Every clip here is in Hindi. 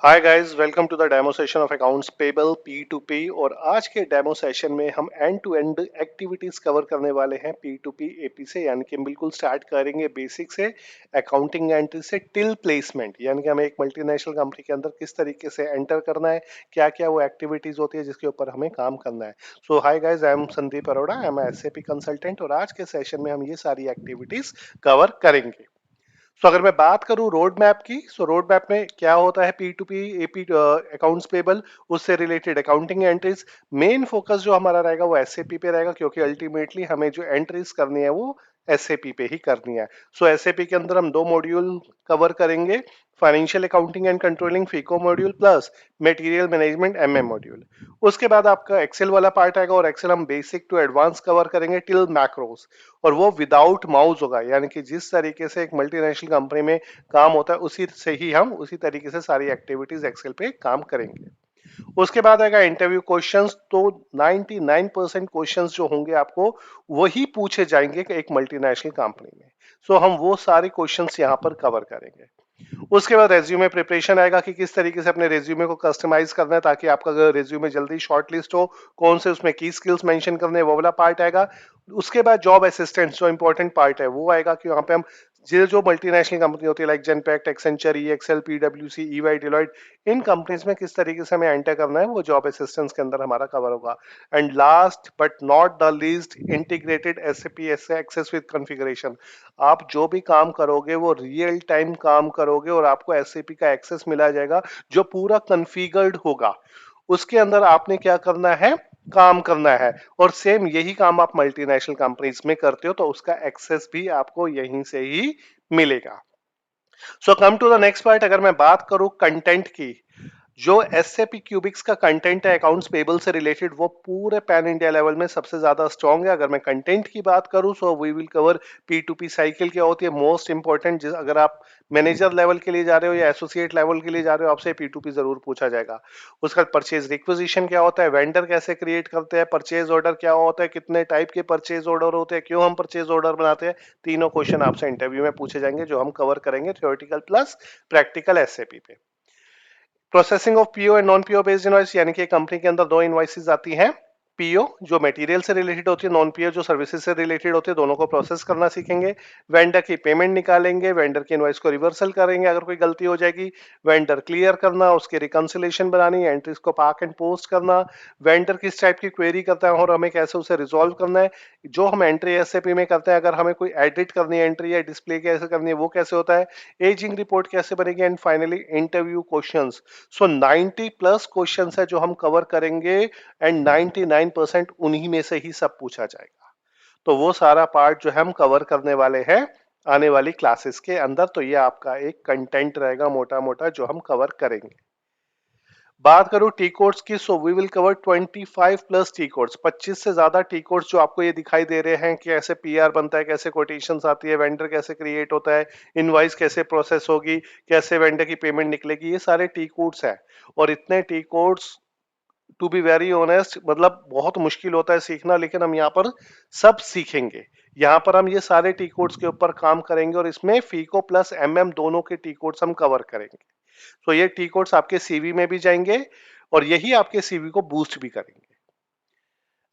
Hi guys, welcome to the demo session of accounts payable P2P। और आज के डेमो सेशन में हम end to end activities cover करने वाले हैं P2P AP से। यानी कि हम बिल्कुल स्टार्ट करेंगे बेसिक से, अकाउंटिंग एंट्री से टिल प्लेसमेंट। यानी कि हमें एक मल्टीनेशनल कंपनी के अंदर किस तरीके से एंटर करना है, क्या क्या वो एक्टिविटीज होती है जिसके ऊपर हमें काम करना है। So hi guys, I am Sandeep Arora, I am SAP consultant और आज के सेशन में हम ये सारी एक्टिविटीज कवर करेंगे। सो अगर मैं बात करूं रोड मैप की, सो रोड मैप में क्या होता है, P2P AP अकाउंट्स पेबल, उससे related accounting entries. Main focus जो हमारा रहेगा वो SAP पे रहेगा, क्योंकि अल्टीमेटली हमें जो एंट्रीज करनी है वो SAP पे ही करनी है। सो SAP के अंदर हम दो मॉड्यूल कवर करेंगे, financial accounting and controlling FICO module plus material management MM module. उसके बाद आपका एक्सेल वाला पार्ट आएगा और एक्सेल हम बेसिक टू एडवांस कवर करेंगे टिल मैक्रोस, और वो विदाउट माउस होगा। यानी कि जिस तरीके से एक मल्टीनेशनल कंपनी में काम होता है उसी से ही हम उसी तरीके से सारी एक्टिविटीज एक्सेल पे काम करेंगे। उसके बाद आएगा इंटरव्यू क्वेश्चंस। तो 99% क्वेश्चंस जो होंगे आपको वही पूछे जाएंगे कि एक मल्टीनेशनल कंपनी में। सो हम वो सारे क्वेश्चंस यहाँ पर कवर करेंगे। उसके बाद रेज्यूमे प्रिपरेशन आएगा कि किस तरीके से अपने रेज्यूमे को कस्टमाइज करना है ताकि आपका रेज्यूमे जल्दी शॉर्टलिस्ट हो, कौन से उसमें की स्किल्स मेंशन करने हैं, वो वाला पार्ट आएगा। उसके बाद जॉब असिस्टेंट जो इंपॉर्टेंट पार्ट है वो आएगा कि वहां पे हम जो मल्टीनेशनल कंपनी होती है like Genpact, Accenture, EXL, PwC, EY, Deloitte, इन कंपनीज में किस तरीके से हमें एंटर करना है वो जॉब असिस्टेंस के अंदर हमारा कवर होगा। And last but not the least, integrated SAP access with configuration. आप जो भी काम करोगे वो रियल टाइम काम करोगे और आपको SAP का एक्सेस मिला जाएगा जो पूरा कॉन्फ़िगर्ड होगा। उसके अंदर आपने क्या करना है, काम करना है। और सेम यही काम आप मल्टीनेशनल कंपनीज में करते हो तो उसका एक्सेस भी आपको यहीं से ही मिलेगा। So come to the next part. अगर मैं बात करूं कंटेंट की, जो SAP क्यूबिक्स का कंटेंट है अकाउंट्स पेबल से रिलेटेड वो पूरे पैन इंडिया लेवल में सबसे ज्यादा स्ट्रांग है। अगर मैं कंटेंट की बात करूं so we will cover P2P cycle क्या होती है, मोस्ट इंपॉर्टेंट। अगर आप मैनेजर लेवल के लिए जा रहे हो या एसोसिएट लेवल के लिए जा रहे हो आपसे P2P जरूर पूछा जाएगा। उसका परचेज रिक्विजिशन क्या होता है, वेंडर कैसे क्रिएट करते हैं, परचेज ऑर्डर क्या होता है, कितने टाइप के परचेज ऑर्डर होते हैं, क्यों हम परचेज ऑर्डर बनाते हैं, तीनों क्वेश्चन आपसे इंटरव्यू में पूछे जाएंगे जो हम कवर करेंगे थ्योरेटिकल प्लस प्रैक्टिकल SAP पे। Processing of PO and non PO based invoice, यानी कि कंपनी के अंदर दो इनवॉइसेस आती हैं। PO जो मटेरियल से रिलेटेड होती है, नॉन PO जो सर्विसेज से रिलेटेड होती है, दोनों को प्रोसेस करना सीखेंगे। वेंडर की पेमेंट निकालेंगे, वेंडर की इनवॉइस को रिवर्सल करेंगे अगर कोई गलती हो जाएगी, वेंडर क्लियर करना, उसके रिकंसिलेशन बनानी, एंट्रीज को पार्क एंड पोस्ट करना, वेंडर किस टाइप की क्वेरी करता है और हमें कैसे उसे रिजॉल्व करना है। जो हम एंट्री SAP में करते हैं, अगर हमें कोई एडिट करनी है एंट्री या डिस्प्ले कैसे करनी है वो कैसे होता है, एजिंग रिपोर्ट कैसे बनेगी, and finally interview questions. So 90 plus questions है जो हम कवर करेंगे एंड 99% उन्हीं में से ही सब पूछा जाएगा। तो वो सारा पार्ट जो हम कवर करने वाले हैं आने वाली क्लासेस के अंदर। तो ये आपका एक कंटेंट रहेगा मोटा मोटा जो हम कवर करेंगे। बात करूं टी कोड्स की, so we will cover 25 plus T codes, 25 से ज्यादा टी कोड्स जो आपको ये दिखाई दे रहे हैं कि कैसे PR बनता है, कैसे कोटेशंस आती है, वेंडर कैसे क्रिएट होता है, इनवॉइस कैसे प्रोसेस होगी, कैसे वेंडर की पेमेंट निकलेगी, ये सारे टी कोड्स हैं। और इतने T codes to be very honest मतलब बहुत मुश्किल होता है सीखना, लेकिन हम यहाँ पर सब सीखेंगे। यहाँ पर हम ये सारे टी कोड्स के ऊपर काम करेंगे और इसमें फीको प्लस MM दोनों के टी कोड्स हम कवर करेंगे। तो ये टी कोड्स आपके CV में भी जाएंगे और यही आपके CV को बूस्ट भी करेंगे।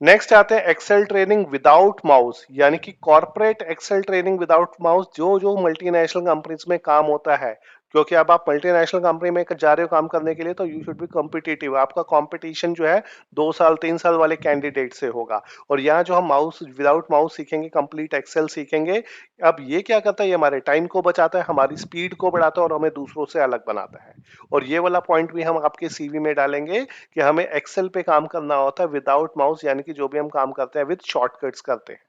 नेक्स्ट आते हैं एक्सेल ट्रेनिंग विदाउट माउस, यानी कि corporate excel training without mouse, जो जो मल्टीनेशनल कंपनीज में काम होता है। क्योंकि अब आप मल्टीनेशनल कंपनी में जा रहे हो काम करने के लिए तो यू शुड बी कॉम्पिटिटिव। आपका कंपटीशन जो है 2 साल 3 साल वाले कैंडिडेट से होगा। और यहाँ जो हम माउस विदाउट माउस सीखेंगे, कंप्लीट एक्सेल सीखेंगे, अब ये क्या करता है, ये हमारे टाइम को बचाता है, हमारी स्पीड को बढ़ाता है और हमें दूसरों से अलग बनाता है। और ये वाला पॉइंट भी हम आपके CV में डालेंगे कि हमें एक्सेल पे काम करना होता है विदाउट माउस, यानी कि जो भी हम काम करते हैं विद शॉर्टकट्स करते हैं।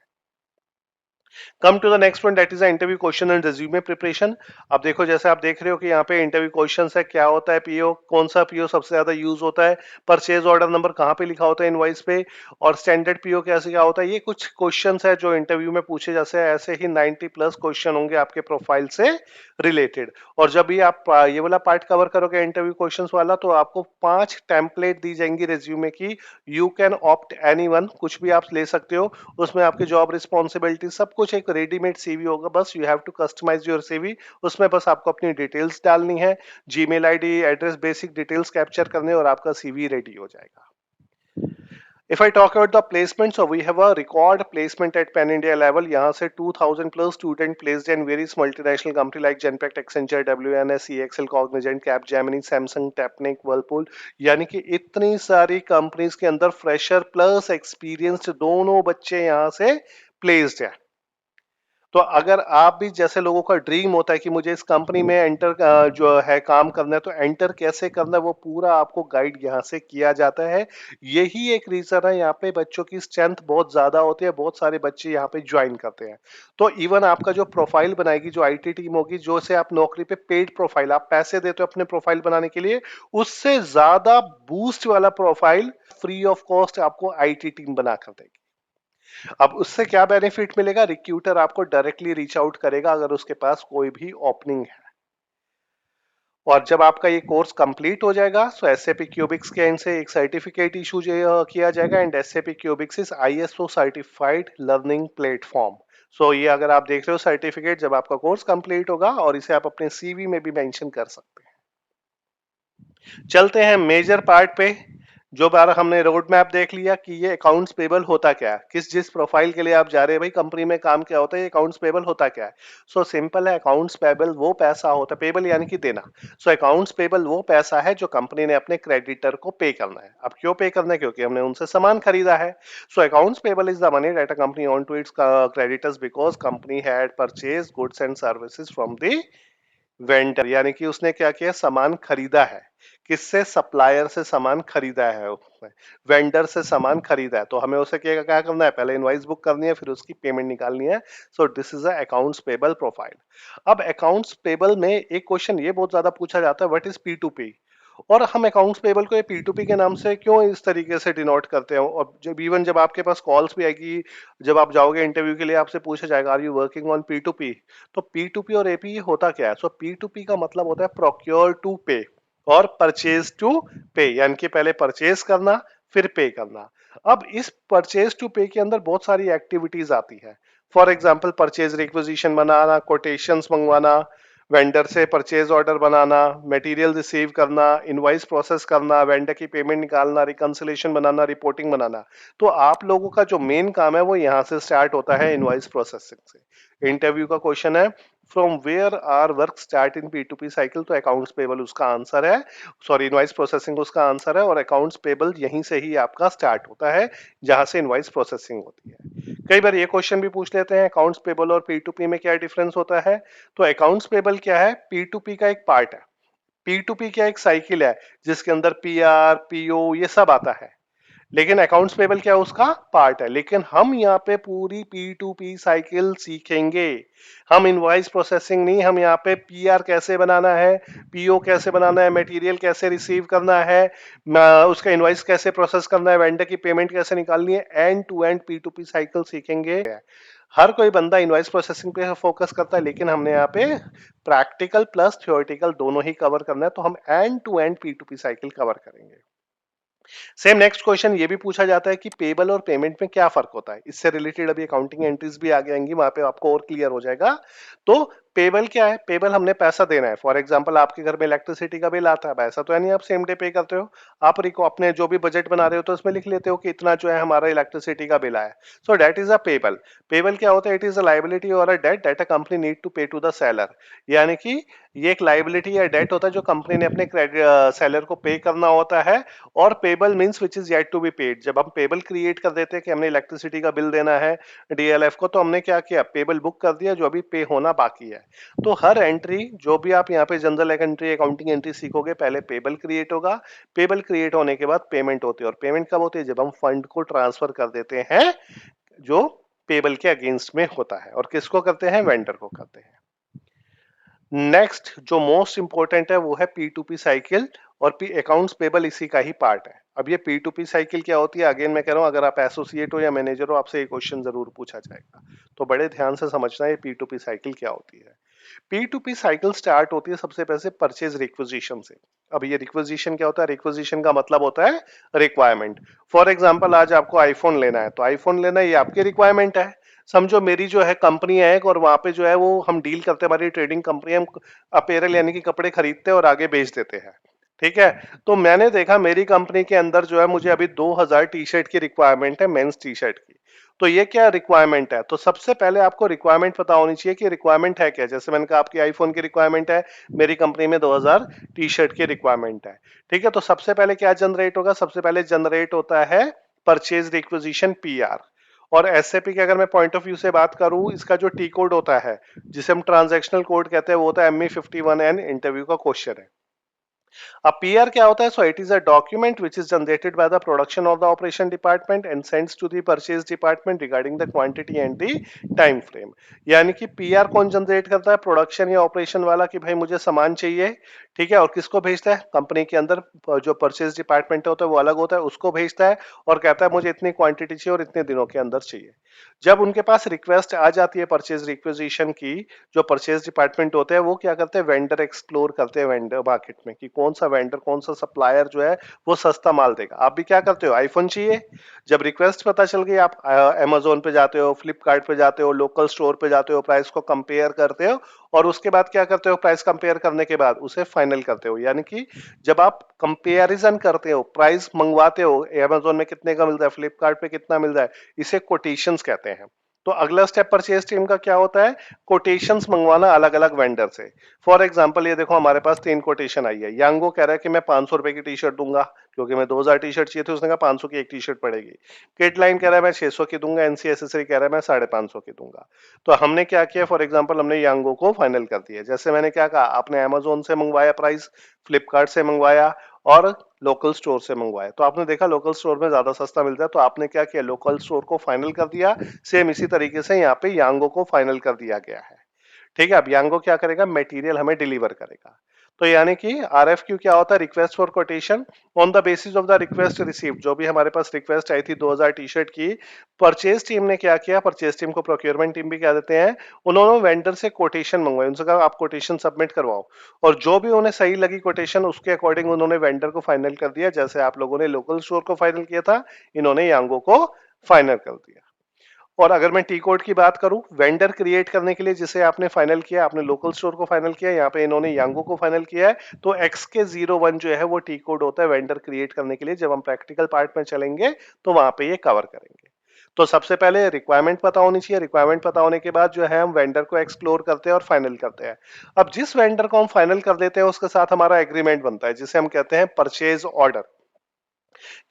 Come to the next one, that is interview question and resume preparation. अब देखो जैसे आप देख रहे हो कि यहाँ पे इंटरव्यू क्वेश्चन है, क्या होता है PO, कौन सा PO सबसे ज्यादा यूज होता है, परचेज ऑर्डर नंबर कहाँ पे लिखा होता है इनवॉइस पे, और स्टैंडर्ड PO कैसे क्या होता है। ये कुछ क्वेश्चन है जो इंटरव्यू में पूछे जैसे ऐसे ही 90 प्लस क्वेश्चन होंगे आपके प्रोफाइल से रिलेटेड। और जब भी आप ये वाला पार्ट कवर करोगे इंटरव्यू क्वेश्चंस वाला, तो आपको 5 टेम्पलेट दी जाएंगी रिज्यूमे की। You can opt any one, कुछ भी आप ले सकते हो, उसमें आपकी जॉब रिस्पॉन्सिबिलिटी सब कुछ एक रेडीमेड सीवी होगा, बस you have to customize your CV. उसमें बस आपको अपनी डिटेल्स डालनी है, Gmail ID, address, basic details capture करने और आपका सीवी रेडी हो जाएगा। If I talk about the placement, so we have a record placement at Pan India level. यहाँ से 2000 plus student placed in various multinational company like Genpact, Accenture, WNS, EXL, Cognizant, Capgemini, Samsung, Technic, Whirlpool। यानी कि इतनी सारी कंपनीज के अंदर फ्रेशर प्लस एक्सपीरियंस्ड दोनों बच्चे यहाँ से प्लेस्ड हैं। तो अगर आप भी जैसे लोगों का ड्रीम होता है कि मुझे इस कंपनी में एंटर जो है काम करना है, तो एंटर कैसे करना है वो पूरा आपको गाइड यहाँ से किया जाता है। यही एक रीजन है, यहाँ पे बच्चों की स्ट्रेंथ बहुत ज्यादा होती है, बहुत सारे बच्चे यहाँ पे ज्वाइन करते हैं। तो इवन आपका जो प्रोफाइल बनाएगी जो आईटी टीम होगी, जो से आप नौकरी पे पेड प्रोफाइल आप पैसे देते हो अपने प्रोफाइल बनाने के लिए, उससे ज्यादा बूस्ट वाला प्रोफाइल फ्री ऑफ कॉस्ट आपको आईटी टीम बना कर देगी। अब उससे क्या बेनिफिट मिलेगा, रिक्रूटर आपको डायरेक्टली रीच आउट करेगा अगर उसके पास कोई भी ओपनिंग है। और जब आपका ये कोर्स कंप्लीट हो जाएगा तो एसएपी क्यूबिक्स के एंड से एक सर्टिफिकेट इशू किया जाएगा, and SAP Cubix is ISO certified learning platform. So ये अगर आप देख रहे हो सर्टिफिकेट जब आपका कोर्स कंप्लीट होगा, और इसे आप अपने सीवी में भी मेंशन कर सकते हैं। चलते हैं मेजर पार्ट पे। जो बार हमने रोड मैप देख लिया कि ये अकाउंट्स पेबल होता क्या है, किस जिस प्रोफाइल के लिए आप जा रहे हैं भाई कंपनी में काम क्या होता है, ये अकाउंट्स पेबल होता क्या है। सो सिंपल है, अकाउंट्स पेबल वो पैसा होता है, पेबल यानी कि देना। सो अकाउंट्स पेबल वो पैसा है जो कंपनी ने अपने क्रेडिटर को पे करना है। अब क्यों पे करना है, क्योंकि हमने उनसे सामान खरीदा है। So accounts payable is the money that a company on to its creditors because company had purchase goods and services from the vendor. यानी कि उसने क्या किया, सामान खरीदा है। किससे, सप्लायर से सामान खरीदा है, उसने वेंडर से सामान खरीदा है। तो हमें उसे क्या करना है, पहले इनवॉइस बुक करनी है, फिर उसकी पेमेंट निकालनी है। So this is accounts payable profile. अब अकाउंट्स पेबल में एक क्वेश्चन ये बहुत ज्यादा पूछा जाता है, what is P to P. और हम अकाउंट्स पेबल को पी टू पी के नाम से क्यों इस तरीके से डिनोट करते हैं। और जब इवन जब आपके पास कॉल्स भी आएगी, जब आप जाओगे इंटरव्यू के लिए, आपसे पूछा जाएगा are you working on P to P. तो पी टू पी और एपी होता क्या है। सो पी टू पी का मतलब होता है प्रोक्योर टू पे और परचेज टू पे, यानी कि पहले परचेज करना फिर पे करना। अब इस परचेज टू पे के अंदर बहुत सारी एक्टिविटीज आती है। For example purchase requisition banana, quotations मंगवाना, वेंडर से परचेज ऑर्डर बनाना, मटेरियल रिसीव करना, इनवॉइस प्रोसेस करना, वेंडर की पेमेंट निकालना, रिकंसिलेशन बनाना, रिपोर्टिंग बनाना। तो आप लोगों का जो मेन काम है वो यहाँ से स्टार्ट होता है, इनवॉइस प्रोसेसिंग से। इंटरव्यू का क्वेश्चन है, from where are work start in P to P cycle, तो अकाउंट्स पेबल उसका आंसर है, सॉरी इनवॉइस प्रोसेसिंग उसका आंसर है, और अकाउंट्स पेबल यहीं से ही आपका स्टार्ट होता है जहां से इनवॉइस प्रोसेसिंग होती है। कई बार ये क्वेश्चन भी पूछ लेते हैं अकाउंट्स पेबल और पी टू पी में क्या डिफरेंस होता है। तो अकाउंट्स पेबल क्या है, पी टू पी का एक पार्ट है। पी टू पी क्या एक साइकिल है जिसके अंदर पी आर पीओ ये सब आता है, लेकिन अकाउंट्स पेबल क्या उसका पार्ट है। लेकिन हम यहाँ पे पूरी पी टू पी साइकिल सीखेंगे। हम इनवॉइस प्रोसेसिंग नहीं, हम यहाँ पे पीआर कैसे बनाना है, पीओ कैसे बनाना है, मटेरियल कैसे रिसीव करना है, उसका इनवॉइस कैसे प्रोसेस करना है, वेंडर की पेमेंट कैसे निकालनी है, end to end P to P cycle सीखेंगे। हर कोई बंदा इनवॉइस प्रोसेसिंग पे फोकस करता है, लेकिन हमने यहाँ पे प्रैक्टिकल प्लस थ्योरेटिकल दोनों ही कवर करना है, तो हम end to end P to P cycle cover करेंगे। सेम नेक्स्ट क्वेश्चन ये भी पूछा जाता है कि पेबल और पेमेंट में क्या फर्क होता है। इससे रिलेटेड अभी अकाउंटिंग एंट्रीज भी आगे आएंगी, वहां पे आपको और क्लियर हो जाएगा। तो पेबल क्या है, पेबल हमने पैसा देना है। फॉर एग्जांपल आपके घर में इलेक्ट्रिसिटी का बिल आता है, ऐसा तो है नहीं आप सेम डे पे करते हो, आप रिको अपने जो भी बजट बना रहे हो तो उसमें लिख लेते हो कि इतना जो है हमारा इलेक्ट्रिसिटी का बिल आया। So that is a payable. Payable क्या होता है, इट इज अ लाइबिलिटी और a debt that a company need to pay to the seller. यानी कि ये एक लाइबिलिटी या डेट होता है जो कंपनी ने अपने सेलर को पे करना होता है। और payable means which is yet to be paid. जब हम पेबल क्रिएट कर देते हैं कि हमने इलेक्ट्रिसिटी का बिल देना है डीएलएफ को, तो हमने क्या किया, पेबल बुक कर दिया जो अभी पे होना बाकी है। तो हर एंट्री जो भी आप यहाँ पे जनरल एंट्री अकाउंटिंग एंट्री सीखोगे, पहले पेबल क्रिएट होगा, पेबल क्रिएट होने के बाद पेमेंट होती है। और पेमेंट कब होती है, जब हम फंड को ट्रांसफर कर देते हैं जो पेबल के अगेंस्ट में होता है। और किसको करते हैं, वेंडर को करते हैं। नेक्स्ट जो मोस्ट इंपॉर्टेंट है वो है पी टू पी साइकिल, और पी अकाउंट्स पेबल इसी का ही पार्ट है। अब ये पी टू पी साइकिल क्या होती है, अगेन मैं कह रहा हूं अगर आप एसोसिएट हो या मैनेजर हो आपसे ये क्वेश्चन जरूर पूछा जाएगा, तो बड़े ध्यान से समझना है पी टू पी साइकिल क्या होती है। P to P cycle start होती है सबसे पहले परचेज रिक्विजिशन से। अब ये रिक्विजिशन क्या होता है, रिक्विजिशन का मतलब होता है रिक्वायरमेंट। फॉर एग्जाम्पल आज आपको आईफोन लेना है, तो आईफोन लेना ये आपकी रिक्वायरमेंट है। समझो मेरी जो है कंपनी है एक, और वहां पे जो है वो हम डील करते हैं, हमारी ट्रेडिंग कंपनी, हम अपेरल यानी कि कपड़े खरीदते हैं और आगे बेच देते हैं। ठीक है। तो मैंने देखा मेरी कंपनी के अंदर जो है मुझे अभी 2000 टी शर्ट की रिक्वायरमेंट है, मेंस टी शर्ट की। तो ये क्या रिक्वायरमेंट है, तो सबसे पहले आपको रिक्वायरमेंट पता होनी चाहिए कि रिक्वायरमेंट है क्या। जैसे मैंने कहा आपकी आईफोन की रिक्वायरमेंट है, मेरी कंपनी में 2000 टी शर्ट की रिक्वायरमेंट है। ठीक है। तो सबसे पहले क्या जनरेट होगा, सबसे पहले जनरेट होता है परचेज रिक्विजिशन पीआर। और एसएपी के अगर मैं पॉइंट ऑफ व्यू से बात करूं, इसका जो टी कोड होता है जिसे हम ट्रांजैक्शनल कोड कहते हैं वो होता है ME51N, इंटरव्यू का क्वेश्चन है। अब पीआर क्या होता है, so it is a document which is generated by the production of the operation department and sends to the purchase department regarding the quantity and the time frame. यानी कि पीआर कौन जनरेट करता है, प्रोडक्शन या ऑपरेशन वाला, कि भाई मुझे सामान चाहिए। ठीक है। और किसको भेजता है, कंपनी के अंदर जो परचेज डिपार्टमेंट होता है वो अलग होता है, उसको भेजता है और कहता है मुझे इतनी क्वांटिटी चाहिए और इतने दिनों के अंदर चाहिए। जब उनके पास रिक्वेस्ट आ जाती है परचेज रिक्वेजिशन की, जो परचेज डिपार्टमेंट होते हैं वो क्या करते हैं, वेंडर एक्सप्लोर करते हैं वेंडर मार्केट में कि कौन सा वेंडर, कौन सा सप्लायर जो है वो सस्ता माल देगा। आप भी क्या करते हो, आईफोन चाहिए, जब रिक्वेस्ट पता चल गई आप अमेजोन पे जाते हो, फ्लिपकार्ट पे जाते हो, लोकल स्टोर पे जाते हो, प्राइस को कंपेयर करते हो और उसके बाद क्या करते हो, प्राइस कंपेयर करने के बाद उसे फाइनल करते हो। यानी कि जब आप कंपेरिजन करते हो, प्राइस मंगवाते हो, अमेजोन में कितने का मिलता है, फ्लिपकार्ट पे कितना मिलता है, इसे कोटेशंस कहते हैं। तो अगला स्टेप परचेज टीम का क्या होता है, कोटेशंस मंगवाना अलग अलग वेंडर से। फॉर एग्जांपल ये देखो हमारे पास 3 कोटेशन आई है। यांगो कह रहा है कि मैं 500 रुपए की टी शर्ट दूंगा, क्योंकि मैं 2000 टी शर्ट चाहिए थी, उसने कहा 500 की एक टी शर्ट पड़ेगी। किडलाइन कह रहा है मैं 600 की दूंगा, एनसी एसेसरी कह रहा है मैं 550 की दूंगा। तो हमने क्या किया, फॉर एग्जाम्पल हमने यांगो को फाइनल कर दिया। जैसे मैंने क्या कहा, आपने अमेजोन से मंगवाया प्राइस, फ्लिपकार्ट से मंगवाया और लोकल स्टोर से मंगवाया, तो आपने देखा लोकल स्टोर में ज्यादा सस्ता मिलता है, तो आपने क्या किया, लोकल स्टोर को फाइनल कर दिया। सेम इसी तरीके से यहाँ पे यांगो को फाइनल कर दिया गया है। ठीक है। अब यांगो क्या करेगा, मटेरियल हमें डिलीवर करेगा। तो यानी कि आरएफक्यू क्या होता है, request for quotation on the basis of the request received. जो भी हमारे पास रिक्वेस्ट आई थी 2000 टी शर्ट की, परचेज टीम ने क्या किया, परचेज टीम को प्रोक्योरमेंट टीम भी कह देते हैं, उन्होंने वेंडर से कोटेशन मंगवाई, उनसे कहा आप कोटेशन सबमिट करवाओ। और जो भी उन्हें सही लगी कोटेशन, उसके अकॉर्डिंग उन्होंने वेंडर को फाइनल कर दिया। जैसे आप लोगों ने लोकल स्टोर को फाइनल किया था, इन्होंने यांगो को फाइनल कर दिया। और अगर मैं टी कोड की बात करूं, वेंडर क्रिएट करने के लिए जिसे आपने फाइनल किया, आपने लोकल स्टोर को फाइनल किया, यहाँ पे इन्होंने यांगो को फाइनल किया है, तो एक्स के 01 जो है वो टी कोड होता है वेंडर क्रिएट करने के लिए। जब हम प्रैक्टिकल पार्ट में चलेंगे तो वहां पे ये कवर करेंगे। तो सबसे पहले रिक्वायरमेंट पता होनी चाहिए, रिक्वायरमेंट पता होने के बाद जो है हम वेंडर को एक्सप्लोर करते हैं और फाइनल करते हैं। अब जिस वेंडर को हम फाइनल कर देते हैं उसके साथ हमारा एग्रीमेंट बनता है, जिसे हम कहते हैं परचेज ऑर्डर।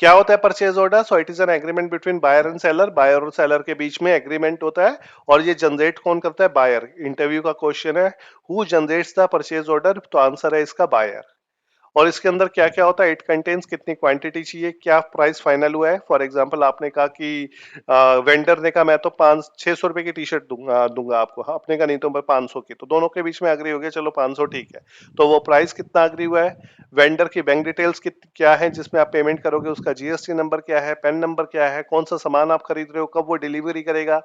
क्या होता है purchase order, so it is an agreement between buyer and seller, buyer और सेलर के बीच में एग्रीमेंट होता है। और ये जनरेट कौन करता है, बायर। इंटरव्यू का क्वेश्चन है, who generates the purchase order, तो आंसर है इसका बायर। और इसके अंदर क्या क्या होता है, इट कंटेन्स कितनी क्वांटिटी चाहिए, क्या प्राइस फाइनल हुआ है। फॉर एग्जांपल आपने कहा कि वेंडर ने कहा मैं तो 500-600 रुपए की टी शर्ट दूंगा दूंगा आपको, हाँ, आपने कहा नहीं तो मैं 500 की, तो दोनों के बीच में अग्री हो गया, चलो 500 ठीक है। तो वो प्राइस कितना अग्री हुआ है, वेंडर की बैंक डिटेल्स क्या है जिसमें आप पेमेंट करोगे, उसका जीएसटी नंबर क्या है, पैन नंबर क्या है, कौन सा सामान आप खरीद रहे हो, कब वो डिलीवरी करेगा,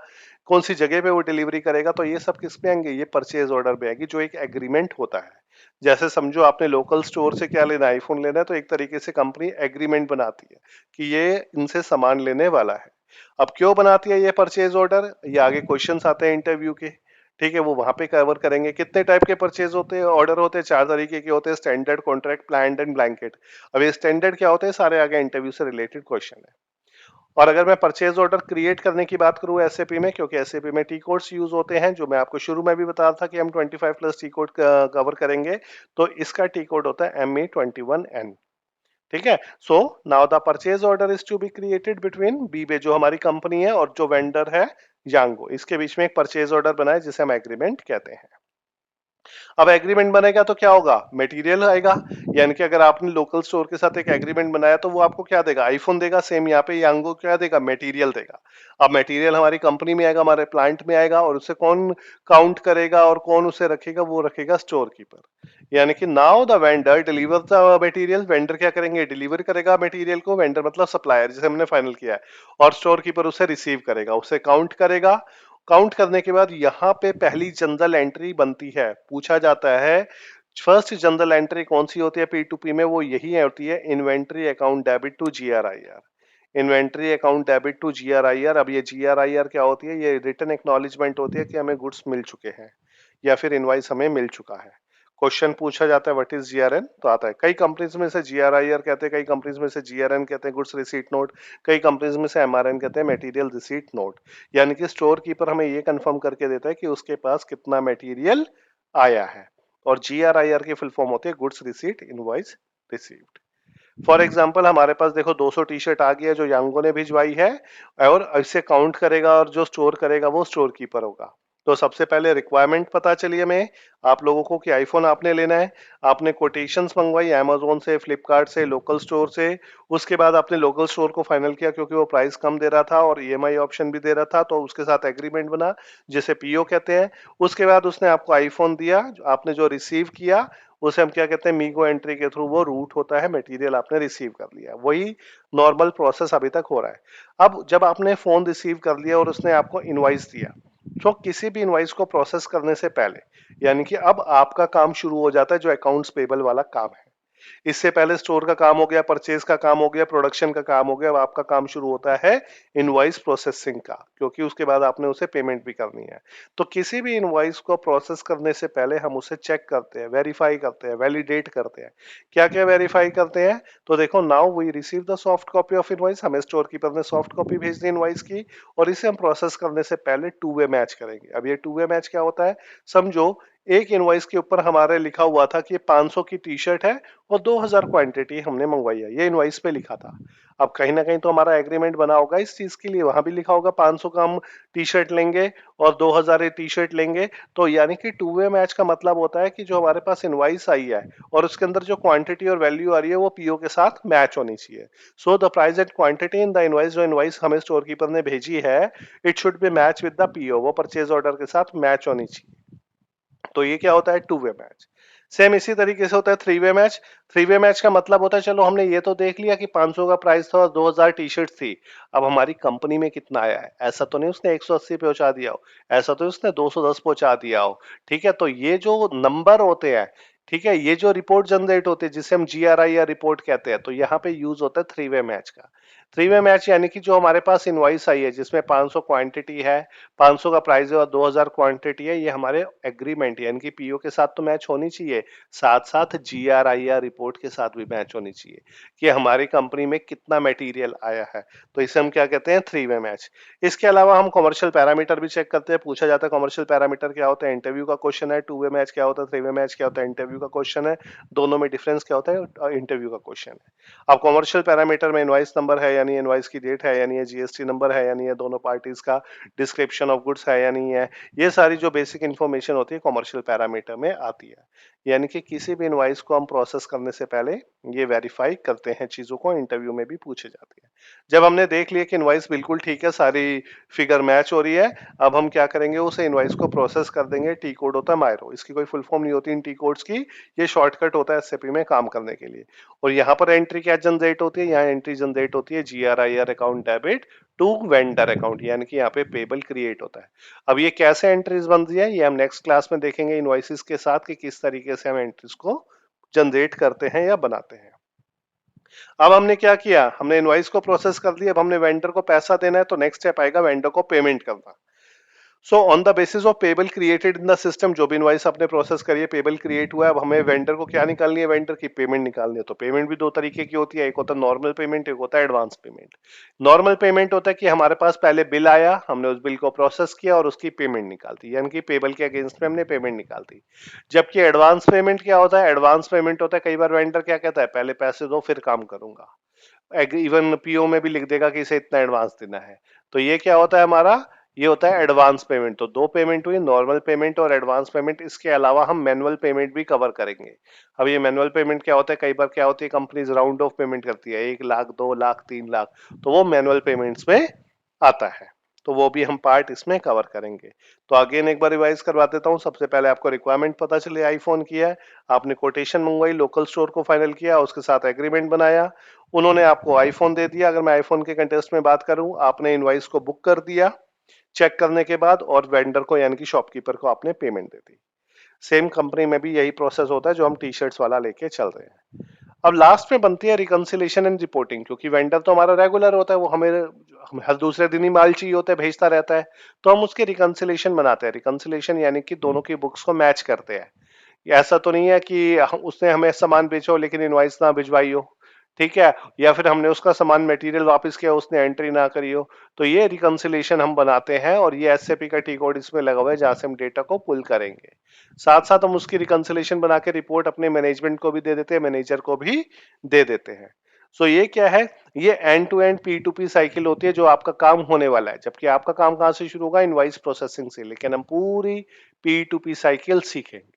कौन सी जगह पे वो डिलीवरी करेगा, तो ये सब किस पे आएंगे, ये परचेज ऑर्डर पे आएगी, जो एक एग्रीमेंट होता है। जैसे समझो आपने लोकल स्टोर से क्या लेना है, आईफोन लेना है, तो एक तरीके से कंपनी एग्रीमेंट बनाती है कि ये इनसे सामान लेने वाला है। अब क्यों बनाती है ये परचेज ऑर्डर, ये आगे क्वेश्चंस आते हैं इंटरव्यू के। ठीक है। वो वहां पे कवर करेंगे। कितने टाइप के परचेज होते हैं, ऑर्डर होते हैं 4 तरीके के होते हैं, standard, contract, planned and blanket. अब ये स्टैंडर्ड क्या होते हैं, सारे आगे इंटरव्यू से रिलेटेड क्वेश्चन है। और अगर मैं परचेज ऑर्डर क्रिएट करने की बात करूं एसएपी में, क्योंकि एसएपी में टी कोड्स यूज होते हैं, जो मैं आपको शुरू में भी बता रहा था कि हम 25 प्लस टी कोड कवर करेंगे, तो इसका टी कोड होता है ME21N। ठीक है। So now the purchase order is to be created between बीबे, जो हमारी कंपनी है, और जो वेंडर है यांगो, इसके बीच में एक परचेज ऑर्डर बना है जिसे हम एग्रीमेंट कहते हैं। अब एग्रीमेंट बनेगा तो क्या होगा, मटेरियल आएगा। यानी कि अगर आपने लोकल स्टोर के साथ एक एग्रीमेंट बनाया तो वो आपको क्या देगा, आईफोन देगा। सेम यहाँ पे यांगो क्या देगा, मटेरियल देगा। अब मटेरियल हमारी कंपनी में आएगा, हमारे प्लांट में आएगा, और उसे कौन काउंट करेगा और कौन उसे रखेगा, वो रखेगा स्टोर कीपर। यानी कि now the vendor deliver the material, vendor क्या करेंगे, डिलीवर करेगा मटेरियल को, वेंडर मतलब सप्लायर जिसे हमने फाइनल किया है, और स्टोर कीपर उसे रिसीव करेगा, उसे काउंट करेगा। काउंट करने के बाद यहाँ पे पहली जनरल एंट्री बनती है, पूछा जाता है फर्स्ट जनरल एंट्री कौन सी होती है P2P में, वो यही होती है, inventory account debit to GRIR। Inventory account debit to GRIR। अब ये GRIR क्या होती है? ये रिटन एक्नॉलेजमेंट होती है कि हमें गुड्स मिल चुके हैं या फिर इनवाइस हमें मिल चुका है। क्वेश्चन पूछा जाता है व्हाट इज GRN, तो आता है। कई कंपनीज में से GRIR कहते हैं, कई कंपनीज में से GRN कहते हैं, गुड्स रिसीट नोट। कई कंपनीज में से MRN कहते हैं, मटेरियल रिसीट नोट। यानी कि स्टोर कीपर हमें ये कंफर्म करके देता है कि उसके पास कितना मटेरियल आया है। और GRIR की फुल फॉर्म होती है goods receipt invoice received. For example हमारे पास देखो 200 टी शर्ट आ गई है जो यांगो ने भिजवाई है, और इसे काउंट करेगा और जो स्टोर करेगा वो स्टोर कीपर होगा। तो सबसे पहले रिक्वायरमेंट पता चली हमें आप लोगों को कि आईफोन आपने लेना है। आपने कोटेशंस मंगवाई अमेजोन से, फ्लिपकार्ट से, लोकल स्टोर से। उसके बाद आपने लोकल स्टोर को फाइनल किया क्योंकि वो प्राइस कम दे रहा था और EMI ऑप्शन भी दे रहा था, तो उसके साथ एग्रीमेंट बना जिसे PO कहते हैं। उसके बाद उसने आपको आईफोन दिया, आपने जो रिसीव किया उसे हम क्या कहते हैं? मीगो एंट्री के थ्रू वो रूट होता है, मटेरियल आपने रिसीव कर लिया। वही नॉर्मल प्रोसेस अभी तक हो रहा है। अब जब आपने फोन रिसीव कर लिया और उसने आपको इनवॉइस दिया, तो किसी भी इनवॉइस को प्रोसेस करने से पहले, यानी कि अब आपका काम शुरू हो जाता है जो अकाउंट्स पेबल वाला काम है। इससे पहले स्टोर का काम हो गया, परचेज का काम हो गया, प्रोडक्शन का काम हो गया। अब आपका काम शुरू होता है इनवॉइस प्रोसेसिंग का, क्योंकि उसके बाद आपने उसे पेमेंट भी करनी है। तो किसी भी इनवॉइस को प्रोसेस करने से पहले हम उसे चेक करते हैं, वेरीफाई करते हैं, वैलिडेट करते हैं। क्या क्या वेरीफाई करते हैं? तो देखो, now we receive the soft copy of invoice. हमें स्टोर कीपर ने सॉफ्ट कॉपी भेज दी इनवॉइस की, और इसे हम प्रोसेस करने से पहले टू वे मैच करेंगे। अब ये टू वे मैच क्या होता है? समझो एक इनवॉइस के ऊपर हमारे लिखा हुआ था कि 500 की टी शर्ट है और 2000 क्वांटिटी हमने मंगवाई है, ये इनवॉइस पे लिखा था। अब कहीं ना कहीं तो हमारा एग्रीमेंट बना होगा इस चीज के लिए, वहां भी लिखा होगा 500 का हम टी शर्ट लेंगे और 2000 ये टी शर्ट लेंगे। तो यानी कि टू वे मैच का मतलब होता है कि जो हमारे पास इनवॉइस आई है और उसके अंदर जो क्वांटिटी और वैल्यू आ रही है वो PO के साथ मैच होनी चाहिए। So the price and quantity in the invoice, जो इनवॉइस हमें स्टोर कीपर ने भेजी है, it should be match with the PO, वो परचेज ऑर्डर के साथ मैच होनी चाहिए। तो ये क्या होता है? Two way match. सेम इसी तरीके से होता है three way match. Three way match का मतलब होता है, चलो हमने ये तो देख लिया कि 500 का प्राइस था और 2000 टी शर्ट थी। अब हमारी कंपनी में कितना आया है? ऐसा तो नहीं उसने 180 पहुंचा दिया हो, ऐसा तो उसने 210 पहुंचा दिया हो। ठीक है, तो ये जो नंबर होते हैं, ठीक है, ये जो रिपोर्ट जनरेट होती है जिसे हम GRI या रिपोर्ट कहते हैं, तो यहाँ पे यूज होता है थ्री वे मैच का। थ्री वे मैच यानी कि जो हमारे पास इनवॉइस आई है जिसमें 500 क्वांटिटी है, 500 का प्राइस है और 2000 क्वांटिटी है, ये हमारे एग्रीमेंट यानी कि PO के साथ तो मैच होनी चाहिए, साथ साथ GRIR रिपोर्ट के साथ भी मैच होनी चाहिए कि हमारी कंपनी में कितना मटेरियल आया है। तो इसे हम क्या कहते हैं? Three way match. इसके अलावा हम कमर्शियल पैरामीटर भी चेक करते हैं। पूछा जाता है कमर्शियल पैरामीटर क्या होता है? इंटरव्यू का क्वेश्चन है। टू वे मैच क्या होता है? थ्री वे मैच क्या होता है? इंटरव्यू का क्वेश्चन है। दोनों में डिफरेंस क्या होता है? इंटरव्यू का क्वेश्चन है। अब कमर्शियल पैरामीटर में इनवाइस नंबर है यानी इनवाइस की डेट है यानी ये GST नंबर है यानी ये दोनों पार्टीज का डिस्क्रिप्शन ऑफ गुड्स है या नहीं है, ये सारी जो बेसिक इंफॉर्मेशन होती है कमर्शियल पैरामीटर में आती है। यानी कि किसी भी इनवाइस को हम प्रोसेस करने से पहले ये वेरीफाई करते हैं चीजों को, इंटरव्यू में भी पूछे जाते हैं। जब हमने देख लिया कि इनवाइस बिल्कुल ठीक है, सारी फिगर मैच हो रही है, अब हम क्या करेंगे? उसे इनवाइस को प्रोसेस कर देंगे। टी कोड होता है मायरो, इसकी कोई फुल फॉर्म नहीं होती इन टी कोड्स की, ये शॉर्टकट होता है SAP में काम करने के लिए। और यहाँ पर एंट्री क्या जनरेट होती है? यहाँ एंट्री जनरेट होती है GRIR account debit to vendor account, यानी कि यहाँ पे पेबल क्रिएट होता है। अब ये कैसे एंट्रीज बनती है ये हम नेक्स्ट क्लास में देखेंगे इनवॉइसेस के साथ कि किस तरीके से हम एंट्रीज को जनरेट करते हैं या बनाते हैं। अब हमने क्या किया? हमने इनवॉइस को प्रोसेस कर लिया, अब हमने वेंडर को पैसा देना है, तो नेक्स्ट स्टेप आएगा वेंडर को पेमेंट करना। So on the basis of payable created in the system, जो भी इनवाइस आपने प्रोसेस करी है, पेबल क्रिएट हुआ है, अब हमें वेंडर को क्या निकालनी है? वेंडर की पेमेंट निकालनी है। तो पेमेंट भी दो तरीके की होती है, एक होता है नॉर्मल पेमेंट, एक होता है एडवांस पेमेंट। नॉर्मल पेमेंट होता है कि हमारे पास पहले बिल आया, हमने उस बिल को प्रोसेस किया और उसकी पेमेंट निकाल दी, यानी कि पेबल के अगेंस्ट में हमने पेमेंट निकाल दी। जबकि एडवांस पेमेंट क्या होता है? एडवांस पेमेंट होता है कई बार वेंडर क्या कहता है, पहले पैसे दो फिर काम करूंगा। इवन PO में भी लिख देगा कि इसे इतना एडवांस देना है। तो ये क्या होता है हमारा? ये होता है एडवांस पेमेंट। तो दो पेमेंट हुई, नॉर्मल पेमेंट और एडवांस पेमेंट। इसके अलावा हम मैनुअल पेमेंट भी कवर करेंगे। अब ये मैनुअल पेमेंट क्या होता है? कई बार क्या होती है, कंपनीज राउंड ऑफ पेमेंट करती है, 1 लाख, 2 लाख, 3 लाख, तो वो मैनुअल पेमेंट्स में आता है। तो वो भी हम पार्ट इसमें कवर करेंगे। तो अगेन एक बार रिवाइज करवा देता हूँ। सबसे पहले आपको रिक्वायरमेंट पता चले आईफोन की है, आपने कोटेशन मंगवाई, लोकल स्टोर को फाइनल किया, उसके साथ एग्रीमेंट बनाया, उन्होंने आपको आईफोन दे दिया। अगर मैं आईफोन के कंटेस्ट में बात करूं, आपने इनवाइस को बुक कर दिया चेक करने के बाद, और वेंडर को यानी कि शॉपकीपर को आपने पेमेंट दे दी। सेम कंपनी में भी यही प्रोसेस होता है जो हम टी शर्ट्स वाला लेके चल रहे हैं। अब लास्ट में बनती है रिकंसिलेशन एंड रिपोर्टिंग, क्योंकि वेंडर तो हमारा रेगुलर होता है, वो हमें हर दूसरे दिन ही माल चाहिए होता है, भेजता रहता है। तो हम उसकी रिकंसिलेशन बनाते हैं। रिकंसिलेशन यानी कि दोनों की बुक्स को मैच करते हैं। ऐसा तो नहीं है कि उसने हमें सामान बेचा हो लेकिन इनवॉइस ना भिजवाई हो, ठीक है, या फिर हमने उसका सामान मटेरियल वापस किया, उसने एंट्री ना करी हो। तो ये रिकंसिलेशन हम बनाते हैं, और ये एसएपी का टी कोड इसमें लगा हुआ है जहां से हम डेटा को पुल करेंगे। साथ साथ हम उसकी रिकंसिलेशन बना के रिपोर्ट अपने मैनेजमेंट को भी दे देते हैं, मैनेजर को भी दे देते हैं। सो ये क्या है, ये end to end P to P cycle होती है जो आपका काम होने वाला है। जबकि आपका काम कहां से शुरू होगा, इनवॉइस प्रोसेसिंग से, लेकिन हम पूरी पी टू पी साइकिल सीखेंगे।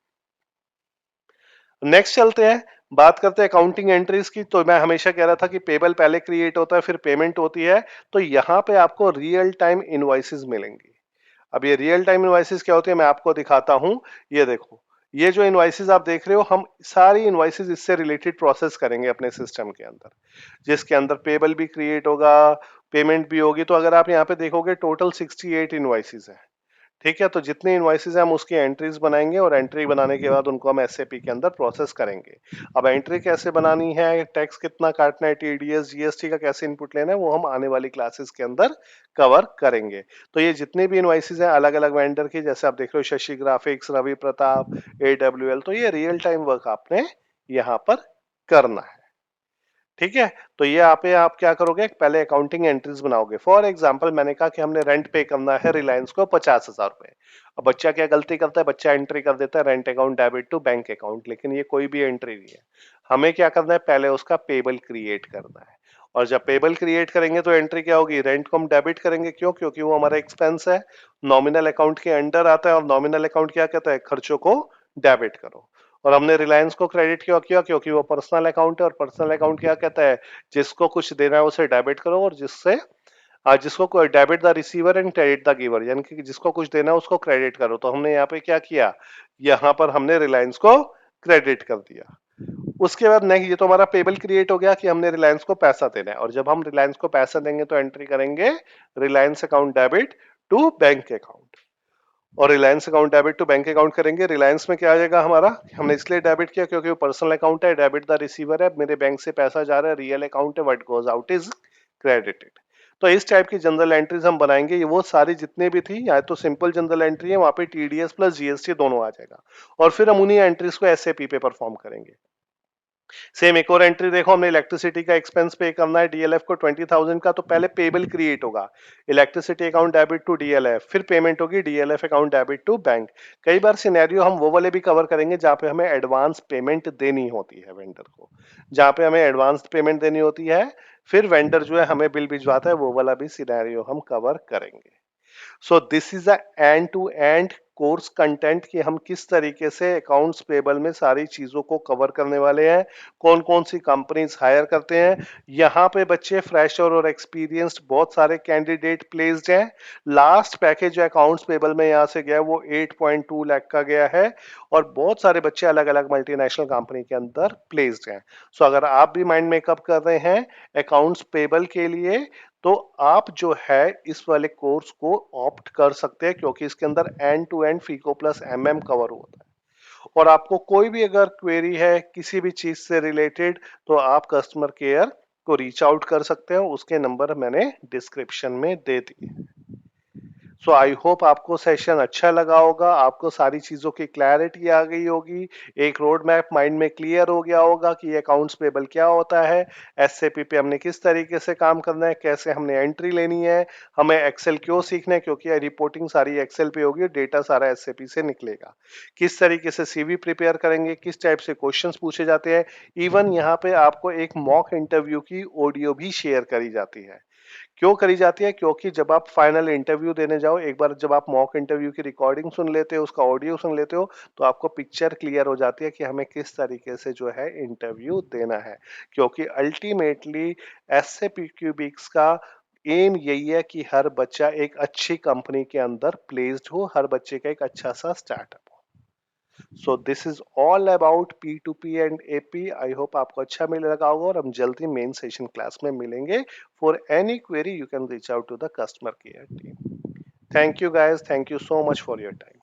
नेक्स्ट चलते हैं, बात करते हैं अकाउंटिंग एंट्रीज की। तो मैं हमेशा कह रहा था कि पेबल पहले क्रिएट होता है फिर पेमेंट होती है। तो यहाँ पे आपको रियल टाइम इनवॉइसेस मिलेंगी। अब ये रियल टाइम इनवॉइसेस क्या होती है, मैं आपको दिखाता हूं। ये देखो, ये जो इनवॉइसेस आप देख रहे हो, हम सारी इनवॉइसेस इससे रिलेटेड प्रोसेस करेंगे अपने सिस्टम के अंदर, जिसके अंदर पेबल भी क्रिएट होगा, पेमेंट भी होगी। तो अगर आप यहाँ पे देखोगे, टोटल 68 इनवॉइसेस है, ठीक है। तो जितने इनवॉइसेस हैं हम उसकी एंट्रीज बनाएंगे, और एंट्री बनाने के बाद उनको हम एसएपी के अंदर प्रोसेस करेंगे। अब एंट्री कैसे बनानी है, टैक्स कितना काटना है, टीडीएस जीएसटी का कैसे इनपुट लेना है, वो हम आने वाली क्लासेस के अंदर कवर करेंगे। तो ये जितने भी इनवॉइसेस हैं अलग अलग वेंडर की, जैसे आप देख रहे हो शशि ग्राफिक्स, रवि प्रताप, एडब्ल्यूएल, तो ये रियल टाइम वर्क आपने यहाँ पर करना है, ठीक है। तो ये आप क्या करोगे, पहले अकाउंटिंग एंट्रीज बनाओगे। फॉर एग्जांपल मैंने कहा कि हमने रेंट पे करना है रिलायंस को 50,000 रुपए। अब बच्चा क्या गलती करता है, बच्चा एंट्री कर देता है rent account debit to bank account, लेकिन ये कोई भी एंट्री नहीं है। हमें क्या करना है, पहले उसका पेबल क्रिएट करना है। और जब पेबल क्रिएट करेंगे तो एंट्री क्या होगी, रेंट को हम डेबिट करेंगे। क्यों, क्योंकि वो हमारा एक्सपेंस है, नॉमिनल अकाउंट के अंडर आता है। और नॉमिनल अकाउंट क्या कहता है, खर्चों को डेबिट करो। और हमने रिलायंस को क्रेडिट क्यों किया, क्योंकि वो पर्सनल अकाउंट है। और पर्सनल अकाउंट क्या कहता है, जिसको कुछ देना है उसे डेबिट करो, और जिसको debit the receiver and credit the giver, यानी कि जिसको कुछ देना है उसको क्रेडिट करो। तो हमने यहाँ पे क्या किया, यहाँ पर हमने रिलायंस को क्रेडिट कर दिया। उसके बाद नेक्स्ट, ये तो हमारा पेबल क्रिएट हो गया कि हमने रिलायंस को पैसा देना है। और जब हम रिलायंस को पैसा देंगे तो एंट्री करेंगे Reliance account debit to bank account. और Reliance account debit to bank account करेंगे। रिलायंस में क्या आ जाएगा हमारा, हमने इसलिए डेबिट किया क्योंकि वो पर्सनल अकाउंट है, डेबिट द रिसीवर है, मेरे बैंक से पैसा जा रहा है, रियल अकाउंट है, what goes out is credited. तो इस टाइप की जनरल एंट्रीज हम बनाएंगे। ये वो सारी जितने भी थी, या तो सिंपल जनरल एंट्री है, वहां पे टीडीएस प्लस जीएसटी दोनों आ जाएगा। और फिर हम उन्हीं एंट्रीज को एसएपी पे परफॉर्म करेंगे। सेम एक और एंट्री देखो, हमने इलेक्ट्रिसिटी का एक्सपेंस पे करना है डीएलएफ को 20,000 का। तो पहले पेबल क्रिएट होगा, electricity account debit to DLF, फिर पेमेंट होगी DLF account debit to bank. कई बार सिनेरियो हम वो वाले भी कवर करेंगे जहां पे हमें एडवांस पेमेंट देनी होती है वेंडर को, जहां पे हमें एडवांस पेमेंट देनी होती है, फिर वेंडर जो है हमें बिल भिजवाता है, वो वाला भी सिनेरियो हम कवर करेंगे। So this is a end to end course content कि हम किस तरीके से अकाउंट्स पेबल में सारी चीजों को कवर करने वाले हैं, कौन कौन सी कंपनीज हायर करते हैं। यहाँ पे बच्चे फ्रेशर और एक्सपीरियंस्ड बहुत सारे कैंडिडेट प्लेस्ड हैं। लास्ट पैकेज जो अकाउंट्स पेबल में यहाँ से गया वो 8.2 लाख का गया है, और बहुत सारे बच्चे अलग अलग मल्टीनेशनल कंपनी के अंदर प्लेस्ड हैं। सो अगर आप भी माइंड मेकअप कर रहे हैं अकाउंट्स पेबल के लिए, तो आप जो है इस वाले कोर्स को ऑप्ट कर सकते हैं, क्योंकि इसके अंदर end to end FICO plus MM cover होता है। और आपको कोई भी अगर क्वेरी है किसी भी चीज से रिलेटेड, तो आप कस्टमर केयर को रीच आउट कर सकते हैं। उसके नंबर मैंने डिस्क्रिप्शन में दे दिए। सो आई होप आपको सेशन अच्छा लगा होगा, आपको सारी चीजों की क्लैरिटी आ गई होगी, एक रोड मैप माइंड में क्लियर हो गया होगा कि ये अकाउंट्स पेबल क्या होता है, एसएपी पे हमने किस तरीके से काम करना है, कैसे हमने एंट्री लेनी है, हमें एक्सेल क्यों सीखना है, क्योंकि रिपोर्टिंग सारी एक्सेल पे होगी, डेटा सारा एसएपी से निकलेगा। किस तरीके से सीवी प्रिपेयर करेंगे, किस टाइप से क्वेश्चंस पूछे जाते हैं, इवन यहाँ पे आपको एक मॉक इंटरव्यू की ऑडियो भी शेयर करी जाती है। क्यों करी जाती है, क्योंकि जब आप फाइनल इंटरव्यू देने जाओ, एक बार जब आप मॉक इंटरव्यू की रिकॉर्डिंग सुन लेते हो, उसका ऑडियो सुन लेते हो, तो आपको पिक्चर क्लियर हो जाती है कि हमें किस तरीके से जो है इंटरव्यू देना है। क्योंकि अल्टीमेटली एसए क्यूबिक्स का एम यही है कि हर बच्चा एक अच्छी कंपनी के अंदर प्लेस्ड हो, हर बच्चे का एक अच्छा सा स्टार्टअप हो। So this is all about P to P and AP. I hope आपको अच्छा मिल लगा होगा, और हम जल्दी मेन सेशन क्लास में मिलेंगे। For any query you can reach out to the customer care team. Thank you guys, thank you so much for your time.